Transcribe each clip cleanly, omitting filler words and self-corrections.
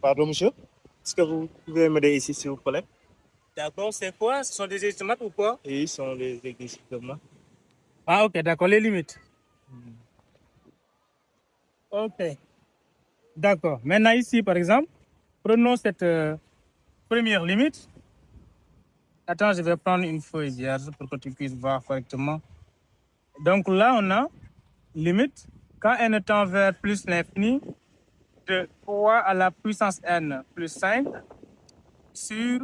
Pardon, monsieur? Est-ce que vous pouvez m'aider ici, s'il vous plaît? D'accord, c'est quoi? Ce sont des estimates ou quoi? Et ils sont les exercices. Ah, ok, d'accord, les limites. Ok, d'accord. Maintenant, ici, par exemple, prenons cette première limite. Attends, je vais prendre une feuille vierge pour que tu puisses voir correctement. Donc là, on a limite quand n tend vers plus l'infini de 3 à la puissance n plus 5 sur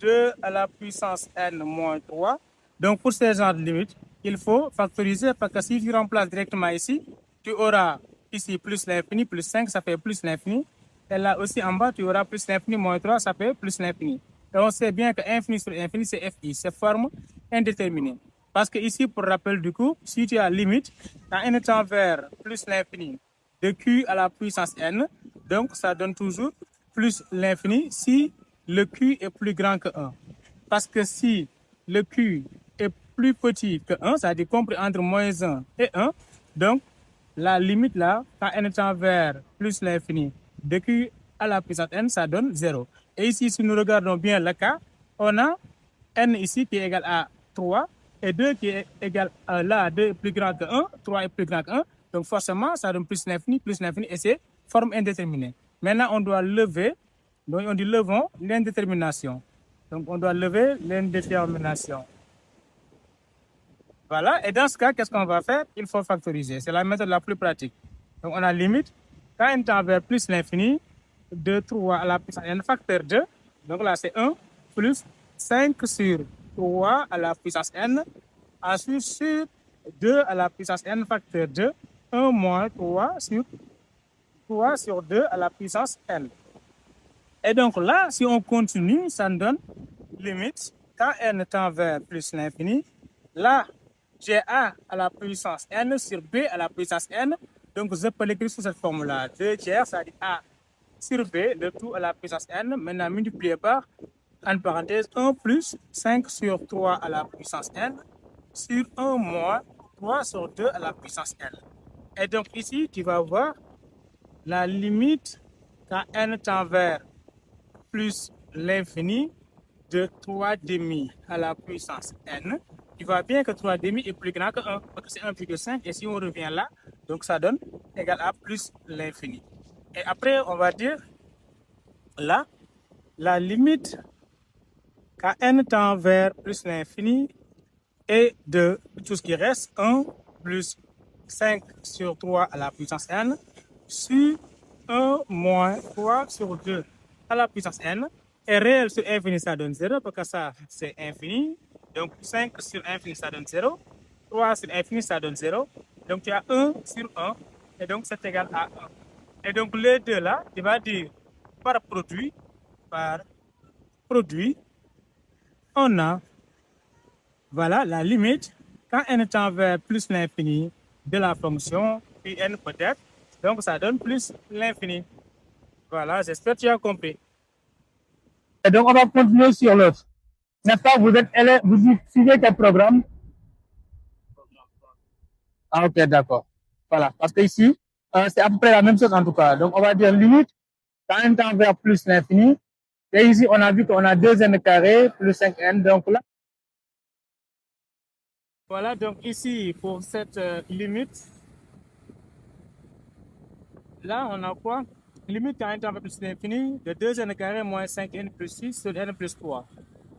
2 à la puissance n moins 3. Donc pour ces genres de limites, il faut factoriser parce que si tu remplaces directement ici, tu auras ici plus l'infini, plus 5, ça fait plus l'infini. Et là aussi en bas, tu auras plus l'infini moins 3, ça fait plus l'infini. Et on sait bien que infini sur infini, c'est fi, c'est forme indéterminée. Parce que ici, pour rappel du coup, si tu as limite, quand n tend vers plus l'infini de q à la puissance n, donc ça donne toujours plus l'infini si le q est plus grand que 1. Parce que si le q est plus petit que 1, c'est-à-dire compris entre moins 1 et 1, donc la limite là, quand n tend vers plus l'infini de q à la puissance n, ça donne 0. Et ici, si nous regardons bien le cas, on a n ici qui est égal à 3 et 2 qui est égal à là, 2 est plus grand que 1, 3 est plus grand que 1. Donc forcément, ça donne plus l'infini, et c'est forme indéterminée. Maintenant, on doit lever, donc on dit levons l'indétermination. Donc on doit lever l'indétermination. Voilà, et dans ce cas, qu'est-ce qu'on va faire? Il faut factoriser. C'est la méthode la plus pratique. Donc on a limite, quand n tend vers plus l'infini, de 3 à la puissance n facteur 2. Donc là, c'est 1 plus 5 sur 3 à la puissance n, ensuite sur 2 à la puissance n facteur 2, 1 moins 3 sur 2 à la puissance n. Et donc là, si on continue, ça nous donne limite, quand n tend vers plus l'infini, là, j'ai a à la puissance n sur b à la puissance n. Donc, je peux l'écrire sous cette forme-là. 2 tiers, c'est-à-dire a sur b, le tout à la puissance n, maintenant multiplié par, entre parenthèses, 1 plus 5 sur 3 à la puissance n, sur 1 moins 3 sur 2 à la puissance n. Et donc ici, tu vas voir la limite quand n tend vers plus l'infini de 3 demi à la puissance n. Tu vois bien que 3 demi est plus grand que 1, parce que c'est 1,5. Et si on revient là, donc ça donne égal à plus l'infini. Et après, on va dire, là, la limite quand n tend vers plus l'infini est de tout ce qui reste, 1 plus 5 sur 3 à la puissance n, sur 1 moins 3 sur 2 à la puissance n. Et réel sur infini, ça donne 0, parce que ça, c'est infini. Donc 5 sur infini, ça donne 0. 3 sur infini, ça donne 0. Donc tu as 1 sur 1, et donc c'est égal à 1. Et donc les deux là, tu vas dire par produit, on a, voilà, la limite quand n tend vers plus l'infini de la fonction, puis n peut-être, donc ça donne plus l'infini. Voilà, j'espère que tu as compris. Et donc on va continuer sur l'autre. N'est-ce pas, vous suivez quel programme? Ah, ok, d'accord. Voilà, parce que ici, c'est à peu près la même chose en tout cas. Donc on va dire limite quand n tend vers plus l'infini. Et ici, on a vu qu'on a 2n carré plus 5n. Donc là, voilà, donc ici, pour cette limite, là, on a quoi? Limite quand n tend vers plus l'infini de 2n carré moins 5n plus 6 sur n plus 3.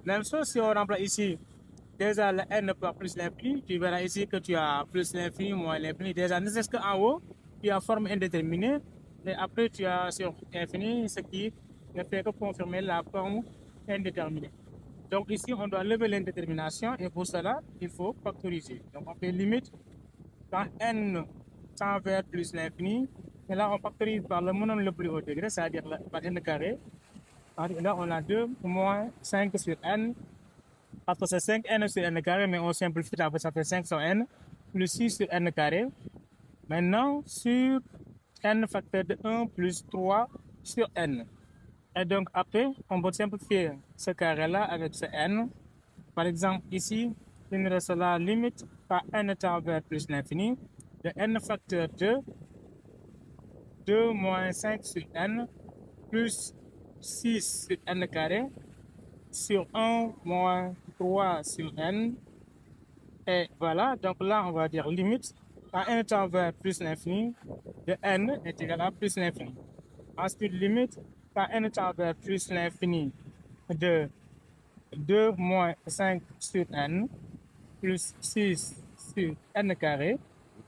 Même chose si on remplace ici, déjà le n par plus l'infini, tu verras ici que tu as plus l'infini moins l'infini. Déjà, ne serait-ce qu'en haut, tu as forme indéterminée. Et après, tu as sur infini, ce qui ne fait que confirmer la forme indéterminée. Donc ici, on doit lever l'indétermination et pour cela, il faut factoriser. Donc on fait limite quand n tend vers plus l'infini. Et là, on factorise par le monome le plus haut degré, c'est-à-dire par n carré. Là, on a 2 moins 5 sur n, parce que c'est 5n sur n carré, mais on simplifie, ça fait 5 sur n, plus 6 sur n carré. Maintenant, sur n facteur de 1 plus 3 sur n. Et donc, après, on peut simplifier ce carré-là avec ce n. Par exemple, ici, il nous reste la limite par n tend vers plus l'infini de n facteur 2, 2 moins 5 sur n, plus 6 sur n carré sur 1 moins 3 sur n. Et voilà, donc là, on va dire limite quand n tend vers plus l'infini de n est égal à plus l'infini. Ensuite, limite quand n tend vers plus l'infini de 2 moins 5 sur n plus 6 sur n carré,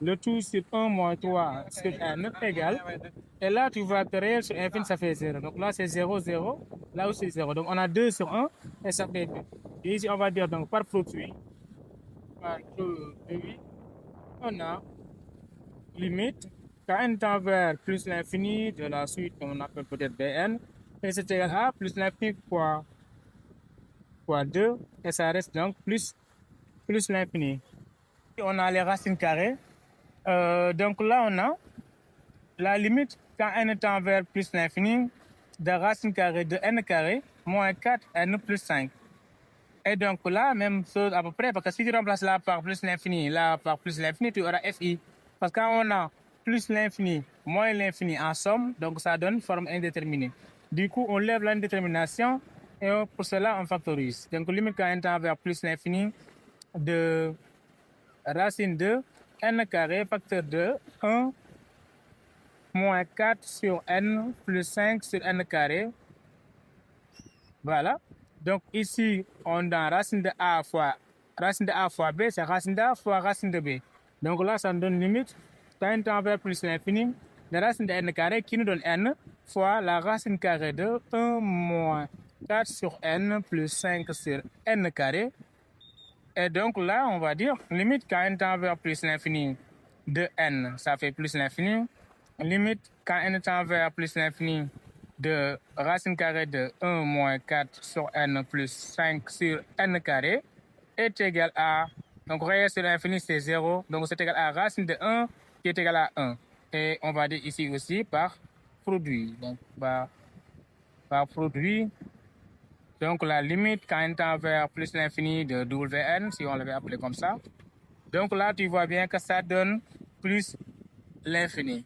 le tout sur 1 moins 3 sur n égale. Et là, tu vois que réel sur infini, ça fait 0. Donc là, c'est 0, 0. Là aussi, 0. Donc on a 2 sur 1 et ça fait 2. Et ici, on va dire donc par produit, on a limite quand n tend vers plus l'infini de la suite qu'on appelle peut-être Bn, et c'est égal à plus l'infini fois 2, et ça reste donc plus l'infini. On a les racines carrées. Donc là, on a la limite quand n tend vers plus l'infini de racine carrée de n carré moins 4n plus 5. Et donc là, même chose à peu près, parce que si tu remplaces là par plus l'infini, là par plus l'infini, tu auras fi. Parce que quand on a plus l'infini moins l'infini en somme, donc ça donne forme indéterminée. Du coup, on lève l'indétermination et pour cela, on factorise. Donc limite quand n tend vers plus l'infini de racine de n carré facteur de 1 moins 4 sur n plus 5 sur n carré. Voilà. Donc ici, on a racine de a fois b, c'est racine d'a fois racine de b. Donc là, ça nous donne limite quand n tend vers plus l'infini de racine de n carré qui nous donne n fois la racine carrée de 1 moins 4 sur n plus 5 sur n carré. Et donc là, on va dire limite quand n tend vers plus l'infini de n, ça fait plus l'infini. Limite quand n tend vers plus l'infini de racine carrée de 1 moins 4 sur n plus 5 sur n carré est égal à, donc réel sur l'infini c'est 0, donc c'est égal à racine de 1 qui est égal à 1. Et on va dire ici aussi par produit. Donc par produit, donc la limite quand n tend vers plus l'infini de Wn, si on l'avait appelé comme ça. Donc là, tu vois bien que ça donne plus l'infini.